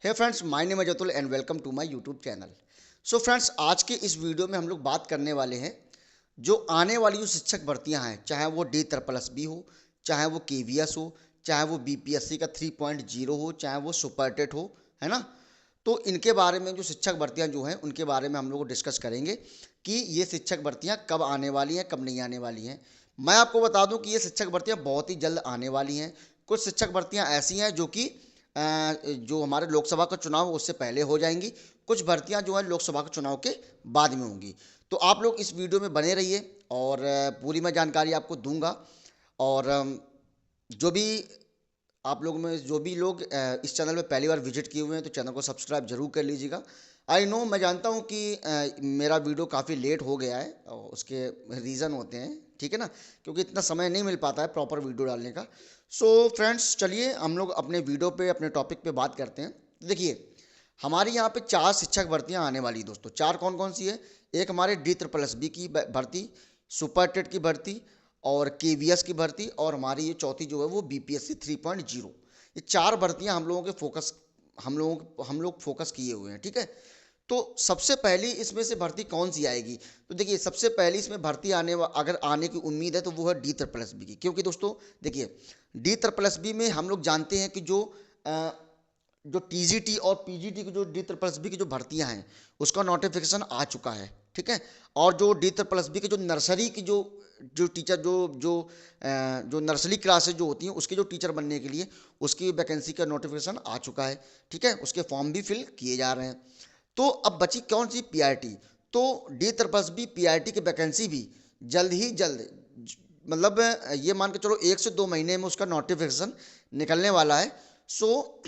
Hey friends, my name है Jatul and welcome to my YouTube channel. So friends, आज के इस वीडियो में हम लोग बात करने वाले हैं जो आने वाली जो शिक्षक भर्तियां हैं, चाहे वो D++ हो, चाहे वो KVS हो, चाहे वो BPSC का 3.0 हो, चाहे वो सुपरटेट हो, है ना। तो इनके बारे में जो शिक्षक भर्तियां जो हैं उनके बारे में हम लोग डिस्कस करेंगे कि ये शिक्षक भर्तियां कब आने वाली हैं, कब नहीं आने वाली हैं। मैं आपको बता दूं कि ये शिक्षक भर्तियां बहुत ही जल्द आने वाली हैं। कुछ शिक्षक भर्तियां ऐसी हैं जो कि जो हमारे लोकसभा का चुनाव उससे पहले हो जाएंगी। कुछ भर्तियां जो है लोकसभा के चुनाव के बाद में होंगी। तो आप लोग इस वीडियो में बने रहिए और पूरी मैं जानकारी आपको दूंगा। और जो भी आप लोग में जो भी लोग इस चैनल में पहली बार विजिट किए हुए हैं तो चैनल को सब्सक्राइब जरूर कर लीजिएगा। आई नो, मैं जानता हूँ कि मेरा वीडियो काफ़ी लेट हो गया है और उसके रीज़न होते हैं, ठीक है ना, क्योंकि इतना समय नहीं मिल पाता है प्रॉपर वीडियो डालने का। सो फ्रेंड्स, चलिए हम लोग अपने वीडियो पे अपने टॉपिक पे बात करते हैं। देखिए, हमारी यहाँ पे 4 शिक्षक भर्तियाँ आने वाली दोस्तों। 4 कौन कौन सी है? एक हमारे D++ की भर्ती, सुपर टेट की भर्ती और KVS की भर्ती, और हमारी ये चौथी जो है वो BPSC 3.0। ये 4 भर्तियाँ हम लोग फोकस किए हुए हैं, ठीक है। तो सबसे पहली इसमें से भर्ती कौन सी आएगी? तो देखिए, सबसे पहली इसमें भर्ती अगर आने की उम्मीद है तो वो है D++ की। क्योंकि दोस्तों देखिए, D++ में हम लोग जानते हैं कि जो TGT और PGT की जो D++ की जो भर्तियां हैं उसका नोटिफिकेशन आ चुका है, ठीक है। और जो D++ की जो नर्सरी की जो टीचर जो नर्सरी क्लासेज जो होती हैं उसके जो टीचर बनने के लिए उसकी वैकेंसी का नोटिफिकेशन आ चुका है, ठीक है। उसके फॉर्म भी फिल किए जा रहे हैं। तो अब बची कौन सी? PRT। तो D++ PRT की वैकेंसी भी जल्द ही जल्द, मतलब ये मान के चलो 1 से 2 महीने में उसका नोटिफिकेशन निकलने वाला है। सो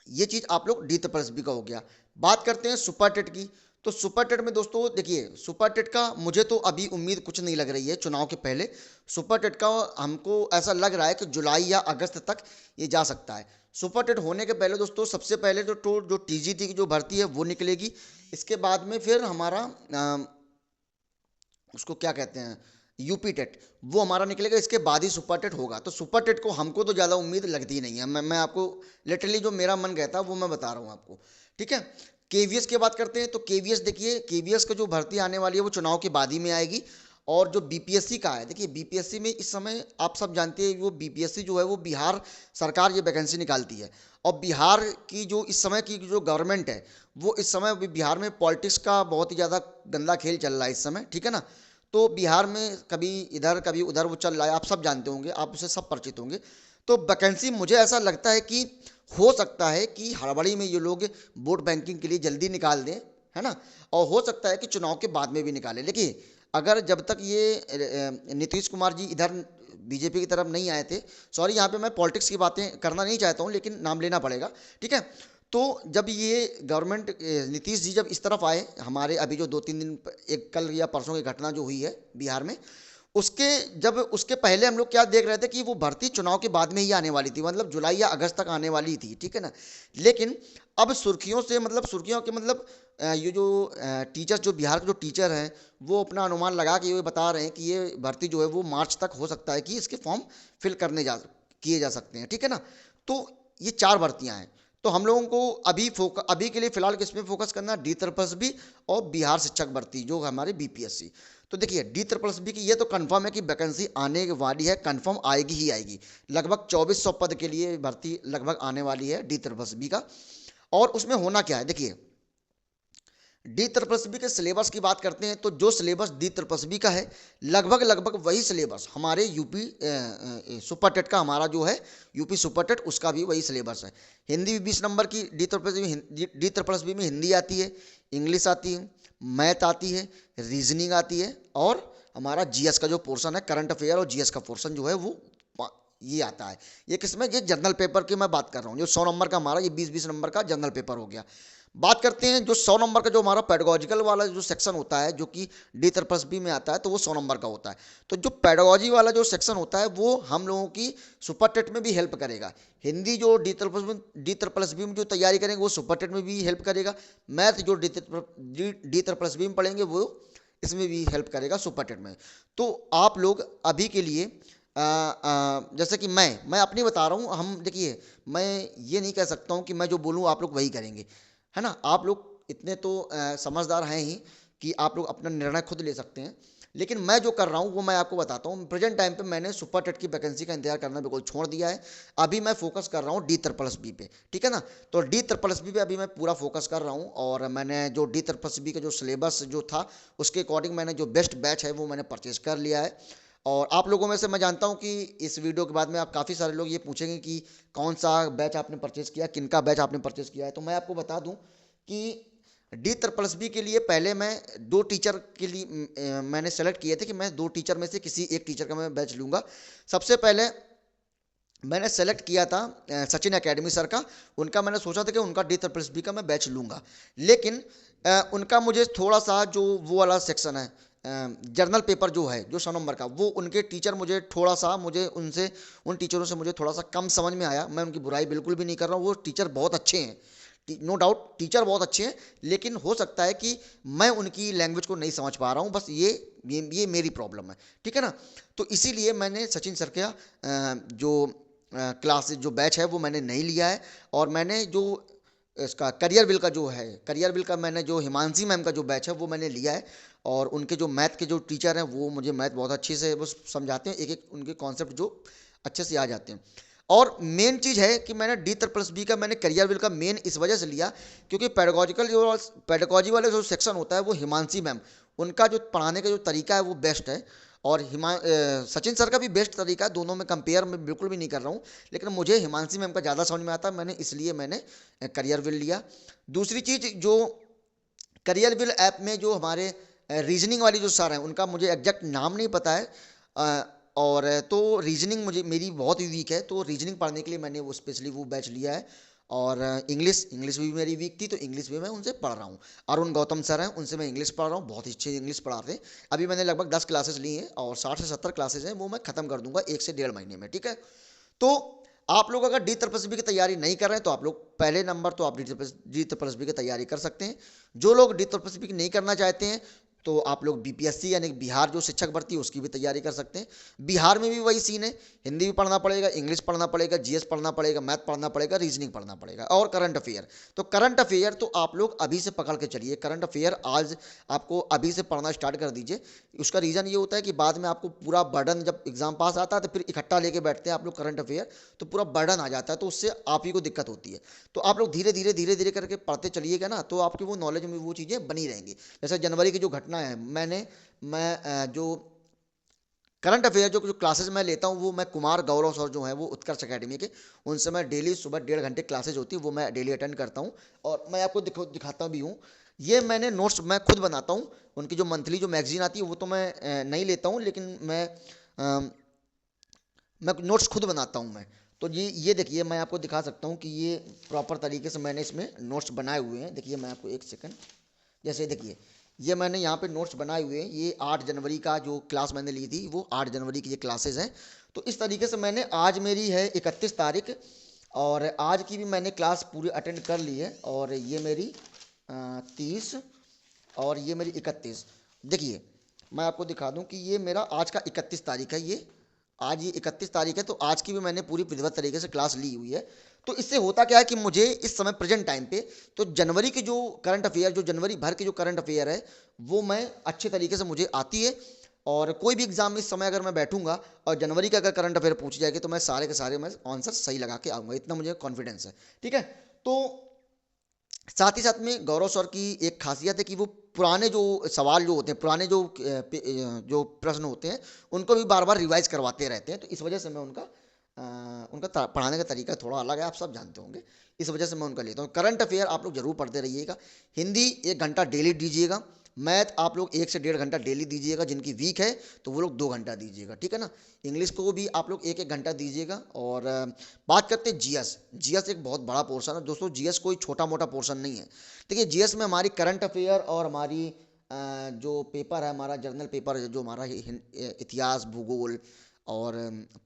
ये चीज़ आप लोग D++ का हो गया। बात करते हैं सुपर टेट की। तो सुपर टेट में दोस्तों देखिए, सुपर टेट का मुझे तो अभी उम्मीद कुछ नहीं लग रही है चुनाव के पहले। सुपर टेट का हमको ऐसा लग रहा है कि जुलाई या अगस्त तक ये जा सकता है। सुपर टेट होने के पहले दोस्तों सबसे पहले जो TGT की जो भर्ती है वो निकलेगी। इसके बाद में फिर हमारा उसको क्या कहते हैं, यूपी टेट, वो हमारा निकलेगा। इसके बाद ही सुपर टेट होगा। तो सुपर टेट को हमको तो ज़्यादा उम्मीद लगती ही नहीं है। मैं आपको लिटरली जो मेरा मन कहता है वो मैं बता रहा हूँ आपको, ठीक है। KVS की बात करते हैं। तो KVS देखिए, KVS का जो भर्ती आने वाली है वो चुनाव के बाद ही में आएगी। और जो BPSC का है, देखिए BPSC में इस समय आप सब जानते हैं वो BPSC जो है वो बिहार सरकार ये वैकेंसी निकालती है। और बिहार की जो इस समय की जो गवर्नमेंट है वो इस समय बिहार में पॉलिटिक्स का बहुत ही ज़्यादा गंदा खेल चल रहा है इस समय, ठीक है ना। तो बिहार में कभी इधर कभी उधर वो चल रहा है, आप सब जानते होंगे, आप उससे सब परिचित होंगे। तो वैकेंसी मुझे ऐसा लगता है कि हो सकता है कि हड़बड़ी में ये लोग वोट बैंकिंग के लिए जल्दी निकाल दें, है ना। और हो सकता है कि चुनाव के बाद में भी निकालें। लेकिन अगर जब तक ये नीतीश कुमार जी इधर बीजेपी की तरफ नहीं आए थे, सॉरी यहाँ पे मैं पॉलिटिक्स की बातें करना नहीं चाहता हूँ लेकिन नाम लेना पड़ेगा, ठीक है। तो जब ये गवर्नमेंट नीतीश जी जब इस तरफ आए, हमारे अभी जो 2-3 दिन, एक कल या परसों की घटना जो हुई है बिहार में, उसके पहले हम लोग क्या देख रहे थे कि वो भर्ती चुनाव के बाद में ही आने वाली थी, मतलब जुलाई या अगस्त तक आने वाली थी, ठीक है ना। लेकिन अब सुर्खियों से मतलब सुर्खियों के मतलब ये जो टीचर्स, जो बिहार के जो टीचर हैं वो अपना अनुमान लगा के ये बता रहे हैं कि ये भर्ती जो है वो मार्च तक हो सकता है कि इसके फॉर्म फिल किए जा सकते हैं, ठीक है ना। तो ये 4 भर्तियां हैं। तो हम लोगों को अभी के लिए फिलहाल किस में फोकस करना है? D++ और बिहार शिक्षक भर्ती जो हमारे BPSC। तो देखिए, D++ की ये तो कंफर्म है कि वैकेंसी आने वाली है, कंफर्म आएगी ही आएगी। लगभग 2400 पद के लिए भर्ती लगभग आने वाली है D++ का। और उसमें होना क्या है? देखिए, D++ के सिलेबस की बात करते हैं तो जो सिलेबस D++ का है लगभग लगभग वही सिलेबस हमारे यूपी सुपर टेट का, हमारा जो है यूपी सुपर टेट, उसका भी वही सिलेबस है। हिंदी 20 नंबर की D++ में हिंदी आती है, इंग्लिश आती है, मैथ आती है, रीजनिंग आती है, और हमारा GS का जो पोर्शन है, करंट अफेयर और GS का पोर्शन जो है वो ये आता है। ये किसमें? ये जनरल पेपर की मैं बात कर रहा हूँ। जो 100 नंबर का हमारा, ये 20-20 नंबर का जनरल पेपर हो गया। बात करते हैं जो 100 नंबर का जो हमारा पेडागॉजिकल वाला जो सेक्शन होता है, जो कि D++ में आता है, तो वो 100 नंबर का होता है। तो जो पेडागॉजी वाला जो सेक्शन होता है वो हम लोगों की सुपर टेट में भी हेल्प करेगा। हिंदी जो D++ में जो तैयारी करेंगे वो सुपर टेट में भी हेल्प करेगा। मैथ जो D++ में पढ़ेंगे वो इसमें भी हेल्प करेगा सुपर टेट में। तो आप लोग अभी के लिए जैसे कि मैं अपनी बता रहा हूँ, हम देखिए, मैं ये नहीं कह सकता हूँ कि मैं जो बोलूँ आप लोग वही करेंगे, है ना। आप लोग इतने तो समझदार हैं ही कि आप लोग अपना निर्णय खुद ले सकते हैं। लेकिन मैं जो कर रहा हूँ वो मैं आपको बताता हूँ। प्रेजेंट टाइम पे मैंने सुपर टेट की वैकेंसी का इंतजार करना बिल्कुल छोड़ दिया है। अभी मैं फोकस कर रहा हूँ डी ट्रिपल बी पे, ठीक है ना। तो डी ट्रिपल बी पे अभी मैं पूरा फोकस कर रहा हूँ, और मैंने जो डी ट्रिपल बी का जो सिलेबस जो था उसके अकॉर्डिंग मैंने जो बेस्ट बैच है वो मैंने परचेज कर लिया है। और आप लोगों में से मैं जानता हूं कि इस वीडियो के बाद में आप काफ़ी सारे लोग ये पूछेंगे कि कौन सा बैच आपने परचेज किया, किन का बैच आपने परचेज किया है। तो मैं आपको बता दूं कि डी ट्रिपल बी के लिए पहले मैं दो टीचर के लिए मैंने सेलेक्ट किए थे कि मैं दो टीचर में से किसी एक टीचर का मैं बैच लूँगा। सबसे पहले मैंने सेलेक्ट किया था सचिन एकेडमी सर का। उनका मैंने सोचा था कि उनका डी ट्रिपल बी का मैं बैच लूँगा, लेकिन उनका मुझे थोड़ा सा जो वो वाला सेक्शन है, जर्नल पेपर जो है जो 100 नंबर का, वो उनके टीचर मुझे थोड़ा सा, मुझे उनसे, उन टीचरों से मुझे थोड़ा सा कम समझ में आया। मैं उनकी बुराई बिल्कुल भी नहीं कर रहा हूँ, वो टीचर बहुत अच्छे हैं, नो डाउट टीचर बहुत अच्छे हैं, लेकिन हो सकता है कि मैं उनकी लैंग्वेज को नहीं समझ पा रहा हूँ, बस ये मेरी प्रॉब्लम है, ठीक है ना। तो इसीलिए मैंने सचिन सर का जो क्लास जो बैच है वो मैंने नहीं लिया है। और मैंने जो इसका करियर बिल का जो है, करियर बिल का मैंने जो हिमांशी मैम का जो बैच है वो मैंने लिया है। और उनके जो मैथ के जो टीचर हैं वो मुझे मैथ बहुत अच्छे से वो समझाते हैं, एक एक उनके कॉन्सेप्ट जो अच्छे से आ जाते हैं। और मेन चीज़ है कि मैंने डी ट्रिपल बी का मैंने करियर बिल का मेन इस वजह से लिया क्योंकि पेडागोजी वाले जो सेक्शन होता है वो हिमांशी मैम, उनका जो पढ़ाने का जो तरीका है वो बेस्ट है। और सचिन सर का भी बेस्ट तरीका है, दोनों में कंपेयर मैं बिल्कुल भी नहीं कर रहा हूँ, लेकिन मुझे हिमांशी मैम का ज़्यादा समझ में आता है, मैंने इसलिए मैंने करियर बिल लिया। दूसरी चीज़, जो करियर बिल ऐप में जो हमारे रीजनिंग वाली जो सर हैं उनका मुझे एग्जैक्ट नाम नहीं पता है, और तो रीजनिंग मुझे मेरी बहुत ही वीक है, तो रीजनिंग पढ़ने के लिए मैंने वो स्पेशली वो बैच लिया है। और इंग्लिश इंग्लिश भी मेरी वीक थी, तो इंग्लिश भी मैं उनसे पढ़ रहा हूँ। अरुण गौतम सर हैं, उनसे मैं इंग्लिश पढ़ रहा हूँ, बहुत ही अच्छे इंग्लिश पढ़ाते हैं। अभी मैंने लगभग 10 क्लासेस ली हैं और 60 से 70 क्लासेस हैं, वो मैं ख़त्म कर दूंगा 1 से 1.5 महीने में, ठीक है। तो आप लोग अगर डी ट्रिपल बी की तैयारी नहीं कर रहे हैं तो आप लोग पहले नंबर तो आप डी ट्रिपल बी की तैयारी कर सकते हैं। जो लोग डी ट्रिपल बी नहीं करना चाहते हैं तो आप लोग बीपीएससी यानी बिहार जो शिक्षक भर्ती है उसकी भी तैयारी कर सकते हैं। बिहार में भी वही सीन है, हिंदी भी पढ़ना पड़ेगा, इंग्लिश पढ़ना पड़ेगा, जीएस पढ़ना पड़ेगा, मैथ पढ़ना पड़ेगा, रीजनिंग पढ़ना पड़ेगा, और करंट अफेयर। तो करंट अफेयर तो आप लोग अभी से पकड़ के चलिए, करंट अफेयर आज आपको अभी से पढ़ना स्टार्ट कर दीजिए। उसका रीज़न ये होता है कि बाद में आपको पूरा बर्डन, जब एग्जाम पास आता है तो फिर इकट्ठा लेके बैठते हैं आप लोग करंट अफेयर, तो पूरा बर्डन आ जाता है, तो उससे आप ही को दिक्कत होती है। तो आप लोग धीरे धीरे धीरे धीरे करके पढ़ते चलिएगा ना, तो आपकी वो नॉलेज में वो चीज़ें बनी रहेंगी। जैसे जनवरी की जो घटना है, मैं जो करंट अफेयर जो जो क्लासेस मैं लेता हूँ वो मैं कुमार गौरव सर जो है वो उत्कर्ष अकेडमी के, उनसे मैं डेली सुबह 1.5 घंटे क्लासेज होती है वो मैं डेली अटेंड करता हूँ। और मैं आपको दिखाता भी हूँ, ये मैंने नोट्स मैं खुद बनाता हूँ। उनकी जो मंथली जो मैगजीन आती है वो तो मैं नहीं लेता हूँ, लेकिन मैं नोट्स खुद बनाता हूँ मैं। तो ये देखिए, मैं आपको दिखा सकता हूँ कि ये प्रॉपर तरीके से मैंने इसमें नोट्स बनाए हुए हैं। देखिए मैं आपको एक सेकंड, जैसे देखिए ये मैंने यहाँ पे नोट्स बनाए हुए हैं। ये 8 जनवरी का जो क्लास मैंने ली थी वो 8 जनवरी की ये क्लासेस हैं। तो इस तरीके से मैंने, आज मेरी है 31 तारीख, और आज की भी मैंने क्लास पूरी अटेंड कर ली है। और ये मेरी 30 और ये मेरी 31। देखिए मैं आपको दिखा दूं कि ये मेरा आज का 31 तारीख है, ये आज ये 31 तारीख है, तो आज की भी मैंने पूरी विधिवत तरीके से क्लास ली हुई है। तो इससे होता क्या है कि मुझे इस समय प्रेजेंट टाइम पे तो जनवरी के जो करंट अफेयर, जो जनवरी भर के जो करंट अफेयर है वो मैं अच्छे तरीके से मुझे आती है। और कोई भी एग्जाम में इस समय अगर मैं बैठूंगा और जनवरी का अगर करंट अफेयर पूछ जाएगी तो मैं सारे के सारे मैं आंसर सही लगा के आऊँगा, इतना मुझे कॉन्फिडेंस है, ठीक है। तो साथ ही साथ में गौरव सर की एक खासियत है कि वो पुराने जो सवाल जो होते हैं, पुराने जो प्रश्न होते हैं उनको भी बार बार रिवाइज करवाते रहते हैं। तो इस वजह से मैं उनका पढ़ाने का तरीका थोड़ा अलग है, आप सब जानते होंगे, इस वजह से मैं उनका लेता हूँ। करंट अफेयर आप लोग जरूर पढ़ते रहिएगा। हिंदी 1 घंटा डेली दीजिएगा, मैथ आप लोग 1 से 1.5 घंटा डेली दीजिएगा, जिनकी वीक है तो वो लोग 2 घंटा दीजिएगा, ठीक है ना। इंग्लिश को भी आप लोग 1-1 घंटा दीजिएगा। और बात करते हैं जीएस। जीएस एक बहुत बड़ा पोर्शन है दोस्तों, जीएस कोई छोटा मोटा पोर्शन नहीं है। देखिए जीएस में हमारी करंट अफेयर और हमारी जो पेपर है, हमारा जर्नल पेपर है, जो हमारा इतिहास, भूगोल और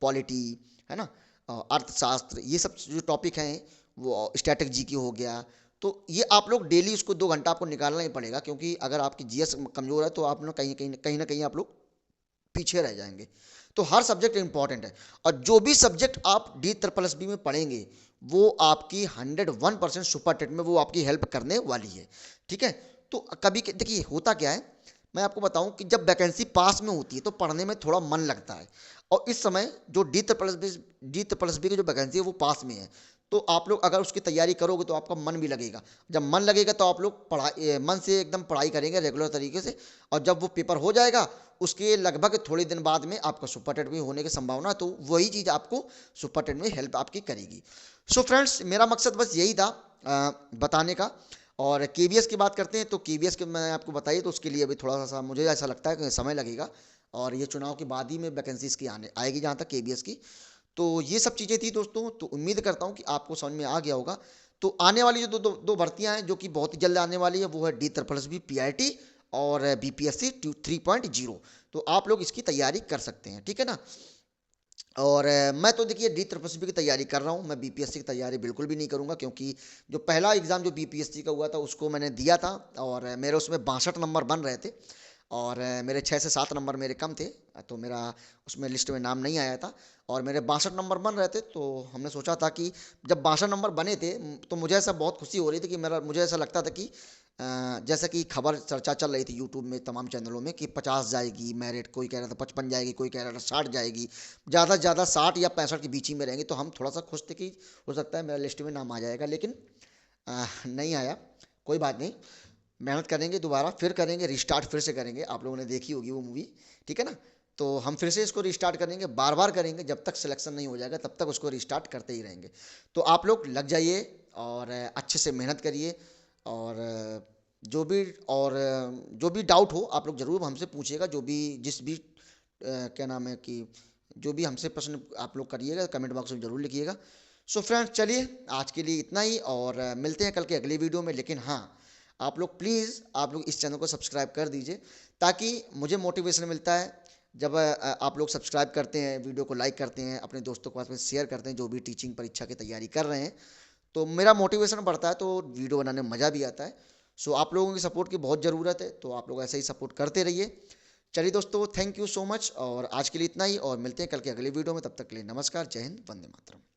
पॉलिटी है ना, अर्थशास्त्र, ये सब जो टॉपिक हैं, वो स्टैटिक जीके हो गया, तो ये आप लोग डेली उसको 2 घंटा आपको निकालना ही पड़ेगा, क्योंकि अगर आपकी जीएस कमज़ोर है तो आप लोग कहीं ना कहीं आप लोग पीछे रह जाएंगे। तो हर सब्जेक्ट इंपॉर्टेंट है, और जो भी सब्जेक्ट आप D++ में पढ़ेंगे वो आपकी 101% सुपर टेट में वो आपकी हेल्प करने वाली है। ठीक है, तो कभी देखिए होता क्या है, मैं आपको बताऊं कि जब वैकेंसी पास में होती है तो पढ़ने में थोड़ा मन लगता है, और इस समय जो D++ की जो वैकेंसी है वो पास में है, तो आप लोग अगर उसकी तैयारी करोगे तो आपका मन भी लगेगा। जब मन लगेगा तो आप लोग पढ़ाई मन से एकदम पढ़ाई करेंगे रेगुलर तरीके से, और जब वो पेपर हो जाएगा उसके लगभग थोड़े दिन बाद में आपका सुपर टेट भी होने की संभावना है, तो वही चीज़ आपको सुपर टेट में हेल्प आपकी करेगी। सो फ्रेंड्स, मेरा मकसद बस यही था बताने का। और केवीएस की बात करते हैं, तो केवीएस के मैं आपको बताइए, तो उसके लिए अभी थोड़ा सा मुझे ऐसा लगता है कि समय लगेगा, और ये चुनाव के बाद ही में वैकेंसीज की आने आएगी जहाँ तक केवीएस की। तो ये सब चीज़ें थी दोस्तों, तो उम्मीद करता हूँ कि आपको समझ में आ गया होगा। तो आने वाली जो दो भर्तियाँ हैं जो कि बहुत ही जल्द आने वाली है, वो है D++ PIT और BPSC 3.0। तो आप लोग इसकी तैयारी कर सकते हैं, ठीक है ना। और मैं तो देखिए D++ की तैयारी कर रहा हूँ, मैं बीपीएससी की तैयारी बिल्कुल भी नहीं करूँगा, क्योंकि जो पहला एग्ज़ाम जो बीपीएससी का हुआ था उसको मैंने दिया था, और मेरे उसमें 62 नंबर बन रहे थे, और मेरे 6 से 7 नंबर मेरे कम थे, तो मेरा उसमें लिस्ट में नाम नहीं आया था, और मेरे 62 नंबर बन रहे थे। तो हमने सोचा था कि जब 62 नंबर बने थे तो मुझे ऐसा बहुत खुशी हो रही थी कि मुझे ऐसा लगता था कि जैसा कि खबर चर्चा चल रही थी यूट्यूब में तमाम चैनलों में कि 50 जाएगी मेरिट, कोई कह रहा था 55 जाएगी, कोई कह रहा था 60 जाएगी, ज़्यादा से ज़्यादा 60 या 65 के बीच ही में रहेंगे। तो हम थोड़ा सा खुश थे कि हो सकता है मेरा लिस्ट में नाम आ जाएगा, लेकिन नहीं आया। कोई बात नहीं, मेहनत करेंगे, दोबारा फिर करेंगे, रिस्टार्ट फिर से करेंगे। आप लोगों ने देखी होगी वो मूवी, ठीक है ना। तो हम फिर से इसको रिस्टार्ट करेंगे, बार बार करेंगे, जब तक सिलेक्शन नहीं हो जाएगा तब तक उसको रिस्टार्ट करते ही रहेंगे। तो आप लोग लग जाइए और अच्छे से मेहनत करिए, और जो भी और जो भी डाउट हो आप लोग ज़रूर हमसे पूछिएगा, जो भी जिस भी क्या नाम है कि जो भी हमसे प्रश्न आप लोग करिएगा कमेंट बॉक्स में ज़रूर लिखिएगा। सो फ्रेंड्स, चलिए आज के लिए इतना ही, और मिलते हैं कल के अगली वीडियो में। लेकिन हाँ, आप लोग प्लीज़ आप लोग इस चैनल को सब्सक्राइब कर दीजिए, ताकि मुझे मोटिवेशन मिलता है जब आप लोग सब्सक्राइब करते हैं, वीडियो को लाइक करते हैं, अपने दोस्तों के पास में शेयर करते हैं जो भी टीचिंग परीक्षा की तैयारी कर रहे हैं, तो मेरा मोटिवेशन बढ़ता है, तो वीडियो बनाने में मज़ा भी आता है। सो आप लोगों की सपोर्ट की बहुत ज़रूरत है, तो आप लोग ऐसे ही सपोर्ट करते रहिए। चलिए दोस्तों, थैंक यू सो मच, और आज के लिए इतना ही, और मिलते हैं कल के अगले वीडियो में। तब तक के लिए नमस्कार, जय हिंद, वंदे मातरम।